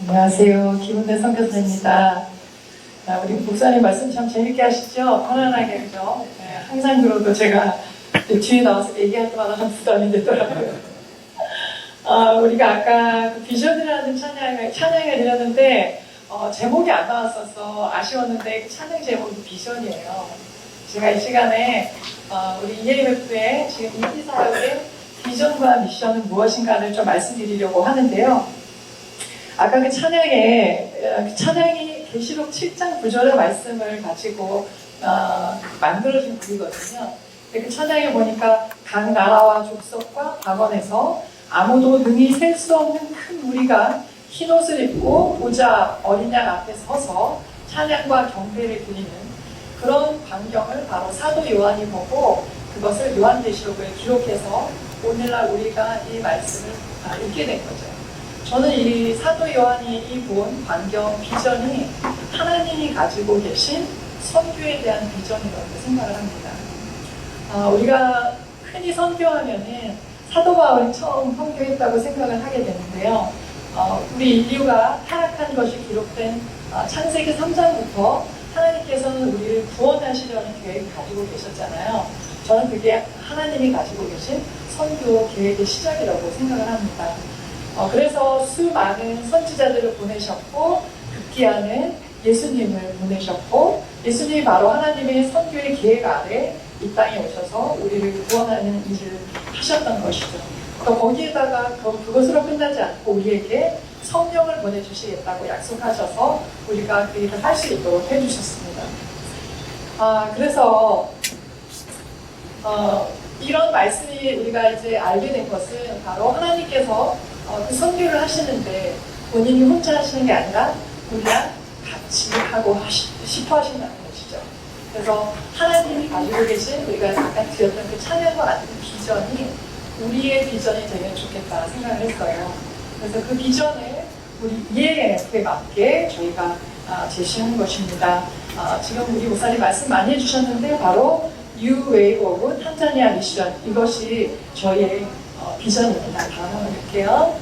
안녕하세요. 김은대 선교사입니다. 우리 목사님 말씀 참 재밌게 하시죠? 편안하게, 그죠? 네, 항상 들어도 제가 뒤에 나와서 얘기할 때마다 좀 부담이 되더라고요. 우리가 아까 그 비전이라는 찬양을 드렸는데, 제목이 안 나왔어서 아쉬웠는데, 그 찬양 제목이 비전이에요. 제가 이 시간에, 우리 EMF의 지금 인기사역의 비전과 미션은 무엇인가를 좀 말씀드리려고 하는데요. 아까 그 찬양이 계시록 7장 9절의 말씀을 가지고 만들어진 곡이거든요. 근데 그 찬양에 보니까 각 나라와 족속과 박원에서 아무도 능히 셀 수 없는 큰 무리가 흰옷을 입고 보좌 어린 양 앞에 서서 찬양과 경배를 드리는 그런 광경을 바로 사도 요한이 보고 그것을 요한계시록을 기록해서 오늘날 우리가 이 말씀을 읽게 된 거죠. 저는 이 사도 요한이 본 광경 비전이 하나님이 가지고 계신 선교에 대한 비전이라고 생각을 합니다. 우리가 흔히 선교하면은 사도 바울이 처음 선교했다고 생각을 하게 되는데요. 우리 인류가 타락한 것이 기록된 창세기 3장부터 하나님께서는 우리를 구원하시려는 계획을 가지고 계셨잖아요. 저는 그게 하나님이 가지고 계신 선교 계획의 시작이라고 생각을 합니다. 그래서 수많은 선지자들을 보내셨고 급기야는 예수님을 보내셨고 예수님이 바로 하나님의 선교의 계획 아래 이 땅에 오셔서 우리를 구원하는 일을 하셨던 것이죠. 또 거기에다가 그것으로 끝나지 않고 우리에게 성령을 보내주시겠다고 약속하셔서 우리가 그 일을 할 수 있도록 해주셨습니다. 그래서 이런 말씀이 우리가 이제 알게 된 것은 바로 하나님께서 그 선교를 하시는데 본인이 혼자 하시는 게 아니라 우리랑 같이 하고 싶어 하신다는 것이죠. 그래서 하나님이 가지고 계신 우리가 아까 드렸던 그 찬양과 같은 비전이 우리의 비전이 되면 좋겠다 생각을 했어요. 그래서 그 비전을 우리 EMF에 맞게 저희가 제시하는 것입니다. 지금 우리 목사님 말씀 많이 해주셨는데 바로 New Wave of 탄자니아 미션, 이것이 저희의 비전입니다. 다음 한번 볼게요.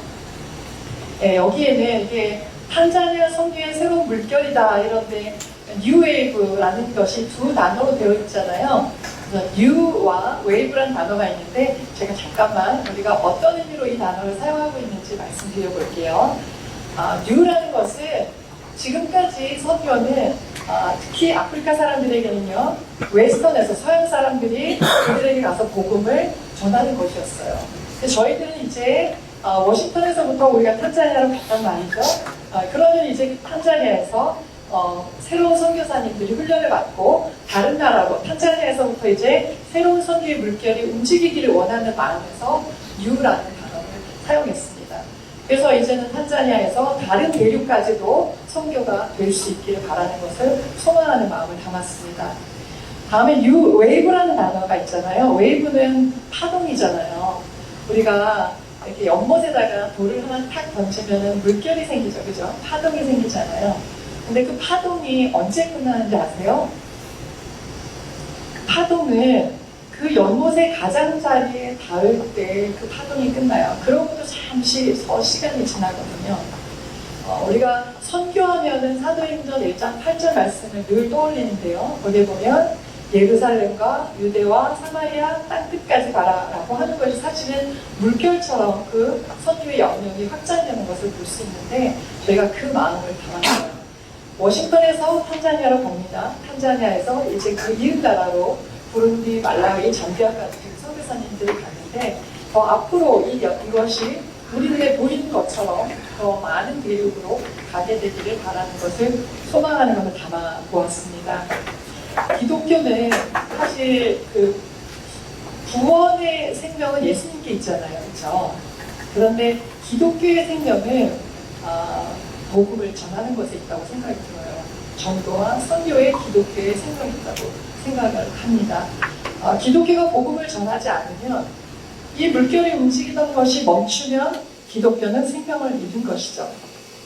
네, 여기에는 이게 탄자니아 선교의 새로운 물결이다 이런데 New Wave라는 것이 두 단어로 되어 있잖아요. New와 Wave라는 단어가 있는데 제가 잠깐만 우리가 어떤 의미로 이 단어를 사용하고 있는지 말씀드려 볼게요. New라는 것은 지금까지 선교는 특히 아프리카 사람들에게는요, 웨스턴에서 서양 사람들이 그들에게 가서 복음을 전하는 것이었어요. 근데 저희들은 이제 워싱턴에서부터 우리가 탄자니아로 갔단 말이죠. 그러면 이제 탄자니아에서 새로운 선교사님들이 훈련을 받고 다른 나라로 탄자니아에서부터 이제 새로운 선교의 물결이 움직이기를 원하는 마음에서 New라는 단어를 사용했습니다. 그래서 이제는 탄자니아에서 다른 대륙까지도 선교가 될 수 있기를 바라는 것을 소망하는 마음을 담았습니다. 다음에 New Wave라는 단어가 있잖아요. Wave는 파동이잖아요. 우리가 이렇게 연못에다가 돌을 하나 탁 던지면 물결이 생기죠. 그죠? 파동이 생기잖아요. 근데 그 파동이 언제 끝나는지 아세요? 그 파동은 그 연못의 가장자리에 닿을 때 그 파동이 끝나요. 그러고도 잠시 시간이 지나거든요. 우리가 선교하면은 사도행전 1장 8절 말씀을 늘 떠올리는데요. 거기에 보면 예루살렘과 유대와 사마리아 땅 끝까지 가라라고 하는 것이 사실은 물결처럼 그 선교의 영역이 확장되는 것을 볼 수 있는데 저희가 그 마음을 담았어요. 워싱턴에서 탄자니아로 갑니다. 탄자니아에서 이제 그 이웃 나라로 부룬디, 말라위, 잠비아까지 선교사님들이 가는데 더 앞으로 이것이 우리 눈에 보이는 것처럼 더 많은 대륙으로 가게 되기를 바라는 것을 소망하는 것을 담아 보았습니다. 기독교는 사실 그 구원의 생명은 예수님께 있잖아요. 그렇죠? 그런데 기독교의 생명은 복음을 전하는 것에 있다고 생각이 들어요. 전도와 선교의 기독교의 생명이 있다고 생각을 합니다. 기독교가 복음을 전하지 않으면 이 물결이 움직이던 것이 멈추면 기독교는 생명을 잃은 것이죠.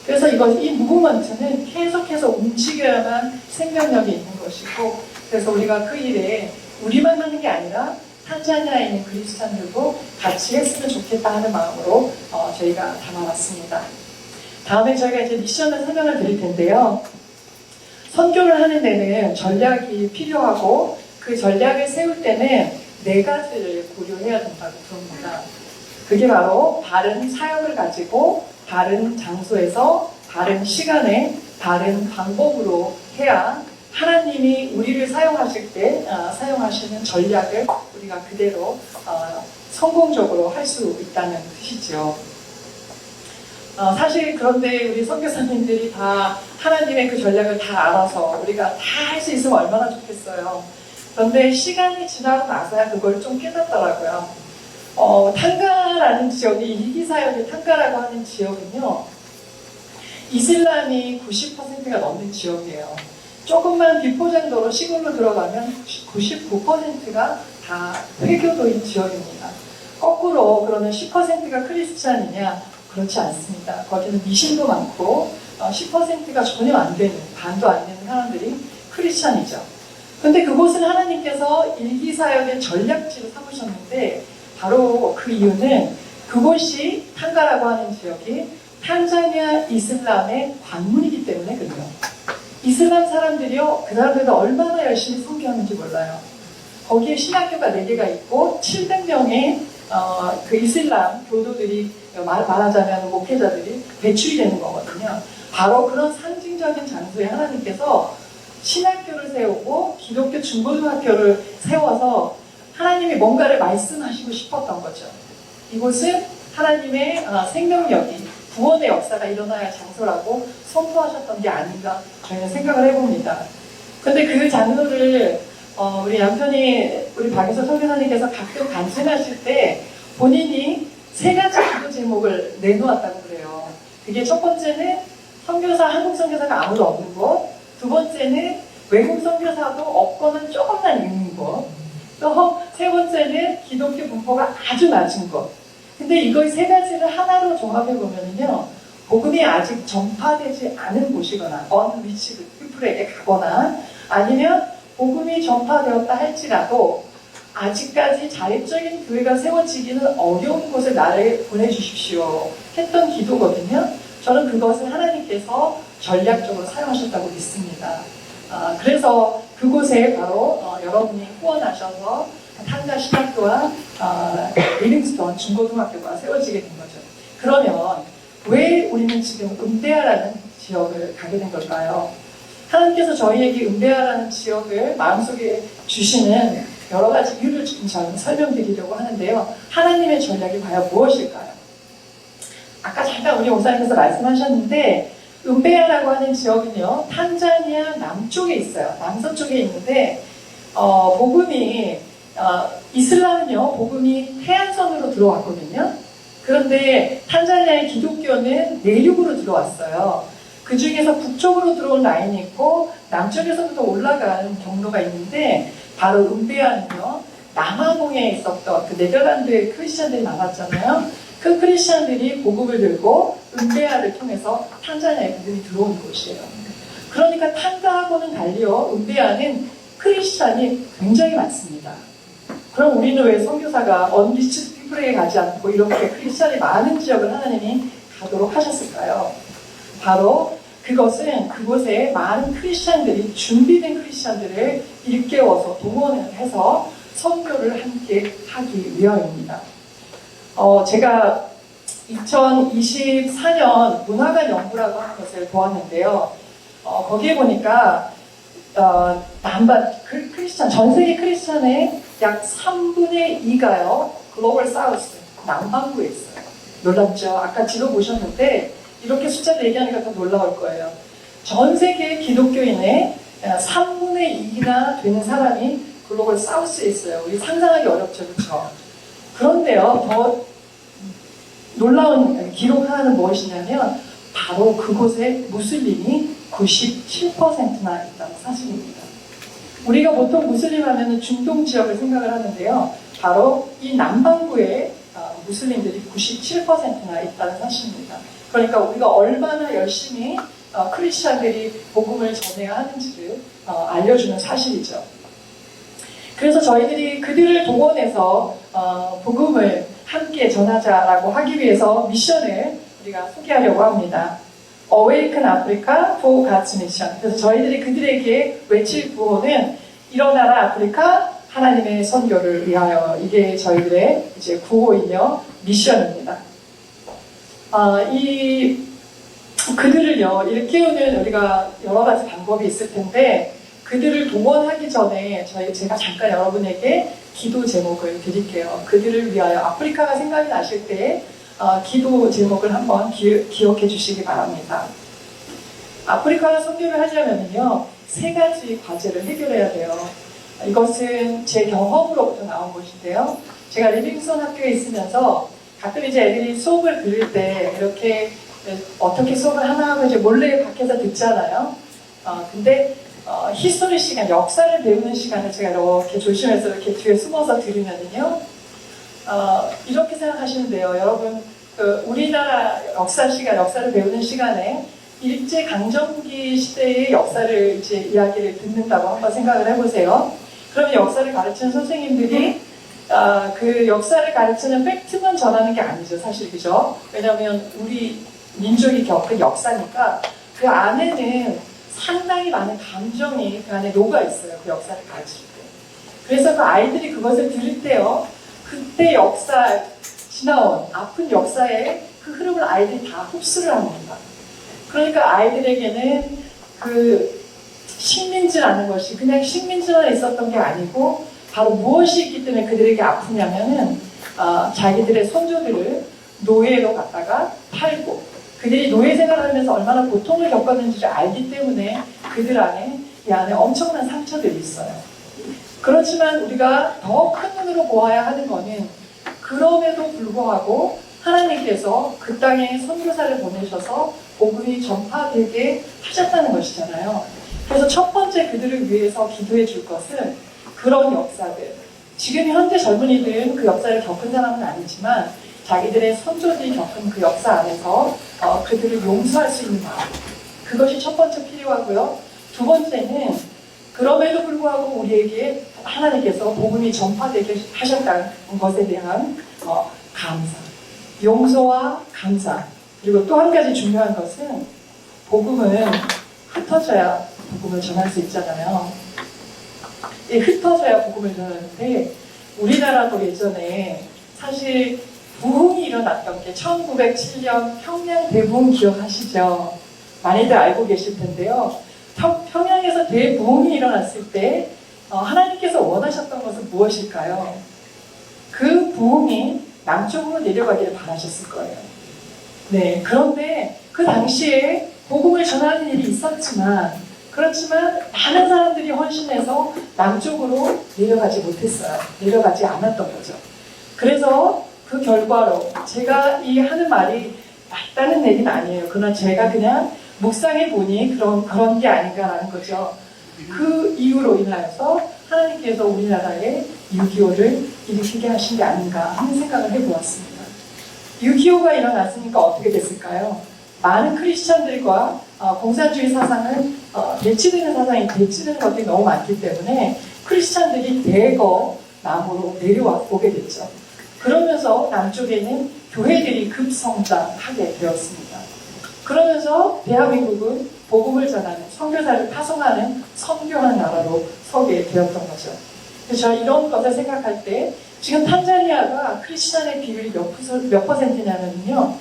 그래서 이 무브먼트는 계속해서 움직여야만 생명력이 있는 것이고, 그래서 우리가 그 일에 우리만 하는 게 아니라 탄자니아에 있는 그리스도인들도 같이 했으면 좋겠다 하는 마음으로 저희가 담아봤습니다. 다음에 저희가 이제 미션을 설명을 드릴 텐데요. 선교를 하는 데는 전략이 필요하고 그 전략을 세울 때는 네 가지를 고려해야 된다고 그럽니다. 그게 바로 바른 사역을 가지고 바른 장소에서 바른 시간에 바른 방법으로 해야 하나님이 우리를 사용하실 때 사용하시는 전략을 우리가 그대로 성공적으로 할 수 있다는 뜻이죠. 사실 그런데 우리 선교사님들이 다 하나님의 그 전략을 다 알아서 우리가 다 할 수 있으면 얼마나 좋겠어요. 그런데 시간이 지나고 나서야 그걸 좀 깨닫더라고요. 탄가라는 지역이 일기사역의 탄가라고 하는 지역은요, 이슬람이 90%가 넘는 지역이에요. 조금만 비포장도로 시골로 들어가면 99%가 다 회교도인 지역입니다. 거꾸로 그러면 10%가 크리스찬이냐? 그렇지 않습니다. 거기는 미신도 많고 10%가 전혀 안 되는, 반도 안 되는 사람들이 크리스찬이죠. 근데 그곳은 하나님께서 일기사역의 전략지로 삼으셨는데 바로 그 이유는 그곳이 탄가라고 하는 지역이 탄자니아 이슬람의 관문이기 때문에 그래요. 이슬람 사람들이요, 그 사람들도 얼마나 열심히 선교하는지 몰라요. 거기에 신학교가 4개가 있고 700명의 그 이슬람 교도들이 말하자면 목회자들이 배출이 되는 거거든요. 바로 그런 상징적인 장소에 하나님께서 신학교를 세우고 기독교 중고등학교를 세워서 하나님이 뭔가를 말씀하시고 싶었던 거죠. 이곳은 하나님의 생명력이 구원의 역사가 일어나야 할 장소라고 선포하셨던 게 아닌가 저희는 생각을 해봅니다. 근데 그 장소를 우리 남편이 우리 박유서 선교사님께서 가끔 간증하실 때 본인이 3가지 기도 제목을 내놓았다고 그래요. 그게 첫 번째는 선교사, 한국 선교사가 아무도 없는 곳, 두 번째는 외국 선교사도 없거나 조금만 있는 곳, 또 세 번째는 기독교 분포가 아주 낮은 곳. 근데 이걸 3가지를 하나로 종합해보면요, 복음이 아직 전파되지 않은 곳이거나 unreached people에게 가거나 아니면 복음이 전파되었다 할지라도 아직까지 자립적인 교회가 세워지기는 어려운 곳을 나를 보내주십시오 했던 기도거든요. 저는 그것을 하나님께서 전략적으로 사용하셨다고 믿습니다. 그래서 그곳에 바로 여러분이 후원하셔서 탄가 신학교와 리빙스턴 중고등학교가 세워지게 된 거죠. 그러면 왜 우리는 지금 음대하라는 지역을 가게 된 걸까요? 하나님께서 저희에게 음대하라는 지역을 마음속에 주시는 여러 가지 이유를 지금 저는 설명드리려고 하는데요. 하나님의 전략이 과연 무엇일까요? 아까 잠깐 우리 목사님께서 말씀하셨는데 음베아라고 하는 지역은요, 탄자니아 남쪽에 있어요. 남서쪽에 있는데 복음이 이슬람은요, 복음이 해안선으로 들어왔거든요. 그런데 탄자니아의 기독교는 내륙으로 들어왔어요. 그 중에서 북쪽으로 들어온 라인이 있고 남쪽에서부터 올라가는 경로가 있는데 바로 음베아는요, 남아공에 있었던 그 네덜란드의 크리스찬들이 많았잖아요. 그 크리스찬들이 복음을 들고 음베아를 통해서 탄자니아에 복음이 들어온 곳이에요. 그러니까 탄가하고는 달리요, 음베아는 크리스찬이 굉장히 많습니다. 그럼 우리는 왜 선교사가 언리치드 피플에게 가지 않고 이렇게 크리스찬이 많은 지역을 하나님이 가도록 하셨을까요? 바로 그것은 그곳에 많은 크리스찬들이 준비된 크리스찬들을 일깨워서 동원을 해서 선교를 함께 하기 위함입니다. 제가 2024년 문화관 연구라고 하는 것을 보았는데요. 거기에 보니까 남반 크리스찬, 전 세계 크리스찬의 약 3분의 2가요 글로벌 사우스 남반구에 있어요. 놀랍죠? 아까 지도 보셨는데 이렇게 숫자를 얘기하니까 더 놀라울 거예요. 전 세계 기독교인의 3분의 2나 되는 사람이 글로벌 사우스에 있어요. 우리 상상하기 어렵죠, 그렇죠? 그런데요, 더 놀라운 기록 하나는 무엇이냐면 바로 그곳에 무슬림이 97%나 있다는 사실입니다. 우리가 보통 무슬림 하면 중동 지역을 생각을 하는데요. 바로 이 남반구에 무슬림들이 97%나 있다는 사실입니다. 그러니까 우리가 얼마나 열심히 크리스찬들이 복음을 전해야 하는지를 알려주는 사실이죠. 그래서 저희들이 그들을 동원해서 복음을 함께 전하자라고 하기 위해서 미션을 우리가 소개하려고 합니다. Awaken Africa for God's Mission. 그래서 저희들이 그들에게 외칠 구호는 일어나라 아프리카 하나님의 선교를 위하여. 이게 저희들의 이제 구호이며 미션입니다. 그들을요, 일깨우는 우리가 여러 가지 방법이 있을 텐데, 그들을 동원하기 전에 제가 잠깐 여러분에게 기도 제목을 드릴게요. 그들을 위하여 아프리카가 생각이 나실 때 기도 제목을 한번 기억해 주시기 바랍니다. 아프리카 선교를 하려면요, 3가지 과제를 해결해야 돼요. 이것은 제 경험으로부터 나온 것인데요. 제가 리빙스턴 학교에 있으면서 가끔 이제 애들이 수업을 들을 때 이렇게 어떻게 수업을 하나 하고 이제 몰래 밖에서 듣잖아요. 근데 히스토리 시간, 역사를 배우는 시간을 제가 이렇게 조심해서 이렇게 뒤에 숨어서 들으면요. 이렇게 생각하시면 돼요. 여러분, 우리나라 역사 시간, 역사를 배우는 시간에 일제강점기 시대의 역사를 이제 이야기를 듣는다고 한번 생각을 해보세요. 그러면 역사를 가르치는 선생님들이 그 역사를 가르치는 팩트만 전하는 게 아니죠, 사실. 그죠? 왜냐하면 우리 민족이 겪은 역사니까 그 안에는 상당히 많은 감정이 그 안에 녹아 있어요. 그 역사를 가르칠 때. 그래서 그 아이들이 그것을 들을 때요, 그때 역사, 지나온 아픈 역사의 그 흐름을 아이들이 다 흡수를 합니다. 그러니까 아이들에게는 그 식민지라는 것이 그냥 식민지만 있었던 게 아니고 바로 무엇이 있기 때문에 그들에게 아프냐면은 자기들의 손주들을 노예로 갖다가 팔고 그들이 노예 생활을 하면서 얼마나 고통을 겪었는지를 알기 때문에 그들 안에 이 안에 엄청난 상처들이 있어요. 그렇지만 우리가 더 큰 눈으로 보아야 하는 것은 그럼에도 불구하고 하나님께서 그 땅에 선교사를 보내셔서 복음이 전파되게 하셨다는 것이잖아요. 그래서 첫 번째 그들을 위해서 기도해 줄 것은 그런 역사들. 지금 현대 젊은이들은 그 역사를 겪은 사람은 아니지만 자기들의 선조들이 겪은 그 역사 안에서 그들을 용서할 수 있는 마음. 그것이 첫 번째 필요하고요. 두 번째는 그럼에도 불구하고 우리에게 하나님께서 복음이 전파되게 하셨다는 것에 대한 감사. 용서와 감사. 그리고 또 한 가지 중요한 것은 복음은 흩어져야 복음을 전할 수 있잖아요. 흩어져야 복음을 전하는데 우리나라도 예전에 사실 부흥이 일어났던 게 1907년 평양 대부흥 기억하시죠? 많이들 알고 계실 텐데요. 평양에서 대부흥이 일어났을 때 하나님께서 원하셨던 것은 무엇일까요? 그 부흥이 남쪽으로 내려가기를 바라셨을 거예요. 네, 그런데 그 당시에 복음을 전하는 일이 있었지만 그렇지만 많은 사람들이 헌신해서 남쪽으로 내려가지 못했어요. 내려가지 않았던 거죠. 그래서 그 결과로 제가 이 하는 말이 맞다는 얘기는 아니에요. 그러나 제가 그냥 묵상해 보니 그런 게 아닌가라는 거죠. 그 이유로 인하여서 하나님께서 우리나라에 6.25를 일으키게 하신 게 아닌가 하는 생각을 해보았습니다. 6.25가 일어났으니까 어떻게 됐을까요? 많은 크리스찬들과 공산주의 사상은 대치되는 사상이 대치되는 것들이 너무 많기 때문에 크리스찬들이 대거 남으로 내려오게 됐죠. 그러면서 남쪽에는 교회들이 급성장하게 되었습니다. 그러면서 대한민국은 복음을 전하는 선교사를 파송하는 선교하는 나라로 서게 되었던 거죠. 그래서 저는 이런 것을 생각할 때 지금 탄자니아가 크리스찬의 비율이 몇 퍼센트냐면요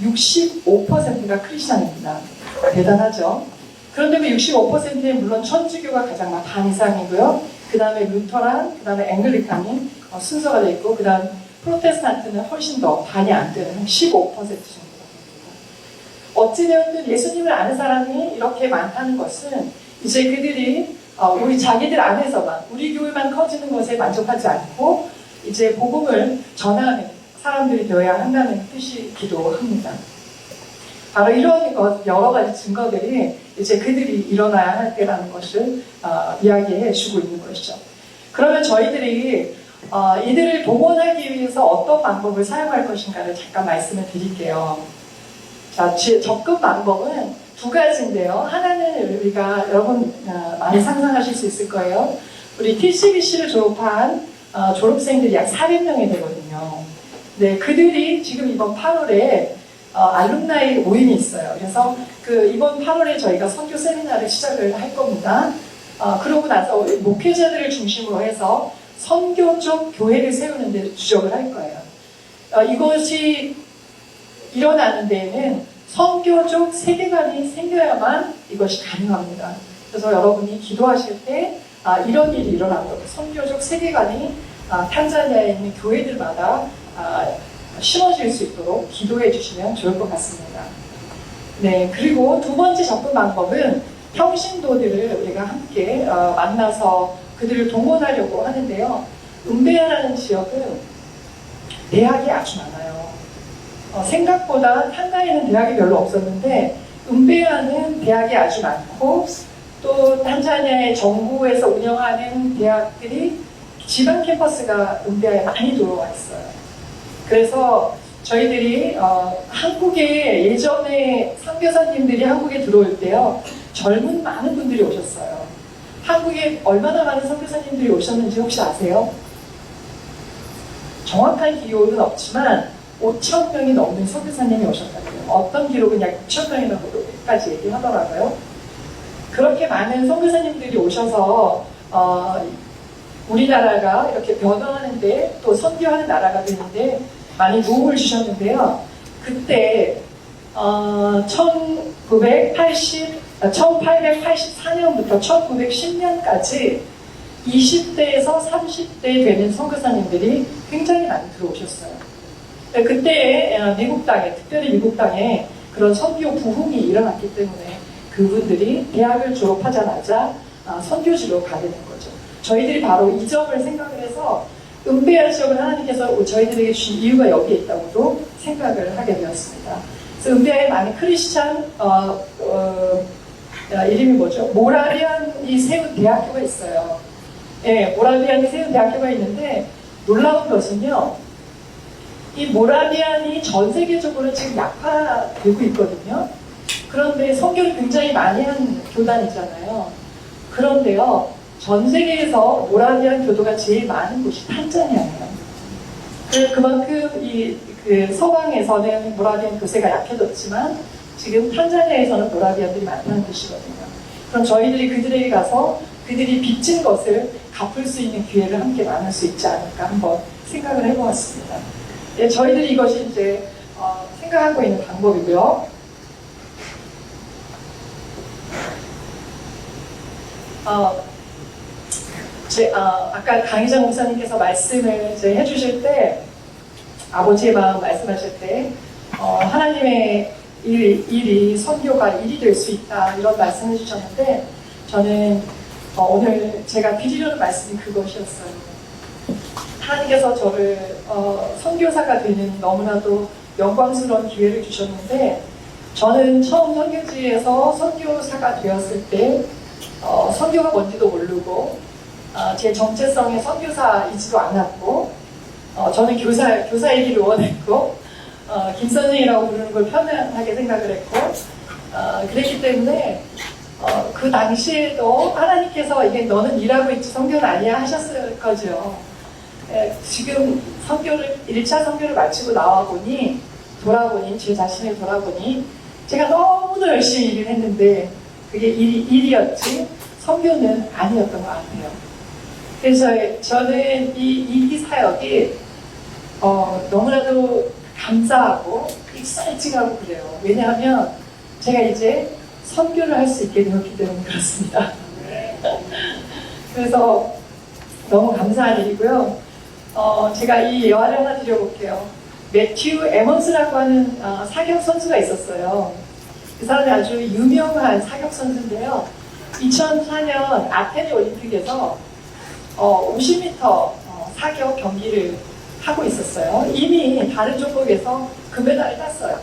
65%가 크리스찬입니다. 대단하죠. 그런데 그 65%에 물론 천주교가 가장 반 이상이고요. 그 다음에 루터란, 그 다음에 앵글리칸이 순서가 되어 있고 그 다음 프로테스탄트는 훨씬 더 반이 안 되는 15% 정도. 어찌되었든 예수님을 아는 사람이 이렇게 많다는 것은 이제 그들이 우리 자기들 안에서만 우리 교회만 커지는 것에 만족하지 않고 이제 복음을 전하는 사람들이 되어야 한다는 뜻이기도 합니다. 바로 이런 여러 가지 증거들이 이제 그들이 일어나야 할 때라는 것을 이야기해 주고 있는 것이죠. 그러면 저희들이 이들을 동원하기 위해서 어떤 방법을 사용할 것인가를 잠깐 말씀을 드릴게요. 자, 접근 방법은 두 가지인데요. 하나는 우리가 여러분 많이 상상하실 수 있을 거예요. 우리 TCBC를 졸업한 졸업생들이 약 400명이 되거든요. 네, 그들이 지금 이번 8월에 알룸나이 모임이 있어요. 그래서 이번 8월에 저희가 선교 세미나를 시작을 할 겁니다. 그러고 나서 목회자들을 중심으로 해서 선교적 교회를 세우는 데 주력을 할 거예요. 이것이 일어나는 데에는 선교적 세계관이 생겨야만 이것이 가능합니다. 그래서 여러분이 기도하실 때 이런 일이 일어나도록 선교적 세계관이 탄자니아에 있는 교회들마다 심어질 수 있도록 기도해 주시면 좋을 것 같습니다. 네, 그리고 두 번째 접근 방법은 평신도들을 우리가 함께 만나서 그들을 동원하려고 하는데요. 음베아라는 지역은 대학이 아주 많아요. 생각보다 탄나에는 대학이 별로 없었는데 음베아는 대학이 아주 많고 또 탄자니아의 정부에서 운영하는 대학들이 지방 캠퍼스가 음베아에 많이 들어와 있어요. 그래서 저희들이 한국에 예전에 선교사님들이 한국에 들어올 때요. 젊은 많은 분들이 오셨어요. 한국에 얼마나 많은 선교사님들이 오셨는지 혹시 아세요? 정확한 기록은 없지만 5천 명이 넘는 선교사님이 오셨다고요. 어떤 기록은 약 6천 명이라고까지 얘기하더라고요. 그렇게 많은 선교사님들이 오셔서 우리나라가 이렇게 변화하는데 또 선교하는 나라가 되는데 많이 도움을 주셨는데요. 그때 1884년부터 1910년까지 20대에서 30대 되는 선교사님들이 굉장히 많이 들어오셨어요. 그때 미국 땅에, 특별히 미국 땅에 그런 선교 부흥이 일어났기 때문에 그분들이 대학을 졸업하자마자 선교지로 가게 된 거죠. 저희들이 바로 이 점을 생각을 해서 음베아 지역을 하나님께서 저희들에게 주신 이유가 여기에 있다고도 생각을 하게 되었습니다. 그래서 음베아에 많은 크리스찬 이름이 뭐죠? 모라비안이 세운 대학교가 있어요. 예, 모라비안이 세운 대학교가 있는데 놀라운 것은요. 이 모라비안이 전 세계적으로 지금 약화되고 있거든요. 그런데 선교를 굉장히 많이 한 교단이잖아요. 그런데요. 전 세계에서 모라비안 교도가 제일 많은 곳이 탄자니아예요. 그만큼 서방에서는 모라비안 교세가 약해졌지만 지금 탄자니아에서는 모라비안들이 많다는 뜻이거든요. 그럼 저희들이 그들에게 가서 그들이 빚진 것을 갚을 수 있는 기회를 함께 나눌 수 있지 않을까 한번 생각을 해보았습니다. 네, 저희들이 이것이 이제 생각하고 있는 방법이고요. 아까 강희정 목사님께서 말씀을 이제 해주실 때 아버지의 마음 말씀하실 때 하나님의 일이 선교가 일이 될 수 있다 이런 말씀을 해주셨는데 저는 오늘 제가 드리려는 말씀이 그것이었어요. 하나님께서 저를 선교사가 되는 너무나도 영광스러운 기회를 주셨는데 저는 처음 선교지에서 선교사가 되었을 때 선교가 뭔지도 모르고 제 정체성의 선교사이지도 않았고 저는 교사이기를 원했고 김 선생이라고 부르는 걸 편안하게 생각을 했고 그랬기 때문에 그 당시에도 하나님께서 이게 너는 일하고 있지 선교는 아니야 하셨을 거죠. 지금 1차 선교를 마치고 돌아보니 제 자신을 돌아보니 제가 너무도 열심히 일을 했는데 그게 일이었지 선교는 아니었던 것 같아요. 그래서 저는 이 사역이 너무나도 감사하고 익사이팅하고 그래요. 왜냐하면 제가 이제 선교를 할 수 있게 되었기 때문에 그렇습니다. 그래서 너무 감사한 일이고요. 제가 이 예화를 하나 드려볼게요. 매튜 에먼스라고 하는 사격 선수가 있었어요. 그 사람이 아주 유명한 사격 선수인데요. 2004년 아테네 올림픽에서 50m 사격 경기를 하고 있었어요. 이미 다른 종목에서 금메달을 땄어요.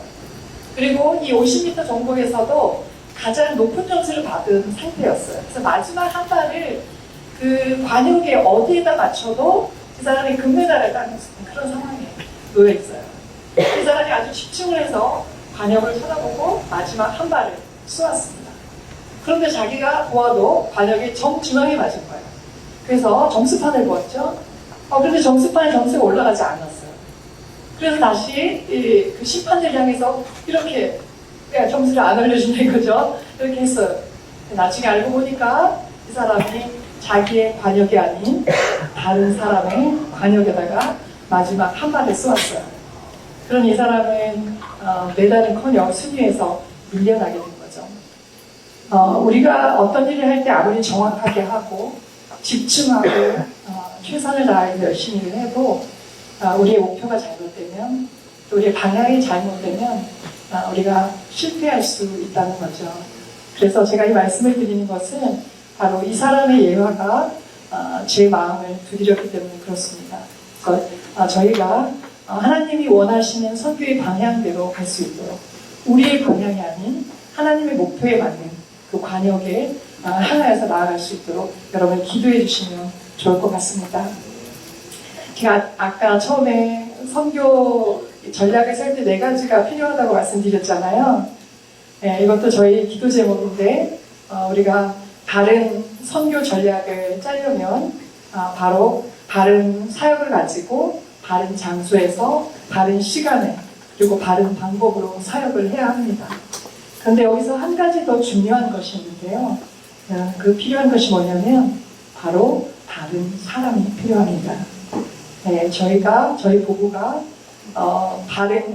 그리고 이 50m 종목에서도 가장 높은 점수를 받은 상태였어요. 그래서 마지막 한 발을 그 관역에 어디에다 맞춰도 그 사람이 금메달을 따는 그런 상황에 놓여 있어요. 그 사람이 아주 집중을 해서 관역을 쳐다보고 마지막 한 발을 쏘았습니다. 그런데 자기가 보아도 관역이 정중앙에 맞은 거예요. 그래서 점수판을 보았죠. 그런데 점수판에 점수가 올라가지 않았어요. 그래서 다시 그 심판을 향해서 이렇게 점수를 안 올려준다 이거죠. 이렇게 했어요. 나중에 알고 보니까 이 사람이 자기의 관역이 아닌 다른 사람의 관역에다가 마지막 한 발을 쏘았어요. 그럼 이 사람은 메달은커녕 순위에서 밀려나게 된 거죠. 우리가 어떤 일을 할 때 아무리 정확하게 하고 집중하고 최선을 다해서 열심히 일을 해도 우리의 목표가 잘못되면 또 우리의 방향이 잘못되면 우리가 실패할 수 있다는 거죠. 그래서 제가 이 말씀을 드리는 것은 바로 이 사람의 예화가 제 마음을 두드렸기 때문에 그렇습니다. 그래서 저희가 하나님이 원하시는 선교의 방향대로 갈 수 있도록 우리의 방향이 아닌 하나님의 목표에 맞는 그 관역에 향하여서 나아갈 수 있도록 여러분 기도해 주시면 좋을 것 같습니다. 제가 아까 처음에 선교 전략을 셀 때 4가지가 필요하다고 말씀드렸잖아요. 네, 이것도 저희 기도 제목인데 우리가 다른 선교 전략을 짜려면 바로 바른 사역을 가지고 바른 장소에서 바른 시간에 그리고 바른 방법으로 사역을 해야 합니다. 그런데 여기서 한 가지 더 중요한 것이 있는데요. 그 필요한 것이 뭐냐면 바로 다른 사람이 필요합니다. 네, 저희 부부가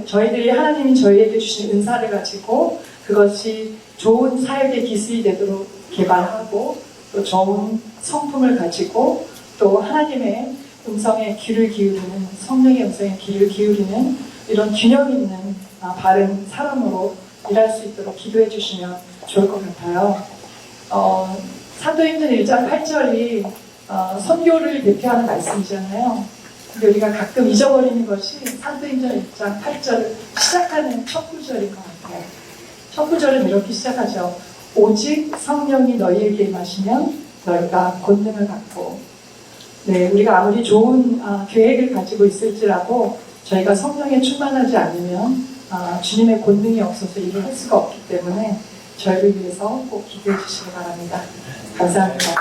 저희들이 하나님이 저희에게 주신 은사를 가지고 그것이 좋은 사역의 기술이 되도록 개발하고 또 좋은 성품을 가지고 또 하나님의 음성에 귀를 기울이는 성령의 음성에 귀를 기울이는 이런 균형 있는 바른 사람으로 일할 수 있도록 기도해 주시면 좋을 것 같아요. 사도행전 1장 8절이 선교를 대표하는 말씀이잖아요. 근데 우리가 가끔 잊어버리는 것이 사도행전 1장 8절을 시작하는 첫 구절인 것 같아요. 첫 구절은 이렇게 시작하죠. 오직 성령이 너희에게 임하시면 너희가 권능을 갖고. 네, 우리가 아무리 좋은 계획을 가지고 있을지라도 저희가 성령에 충만하지 않으면 주님의 권능이 없어서 일을 할 수가 없기 때문에 저희를 위해서 꼭 기도해 주시기 바랍니다. 감사합니다.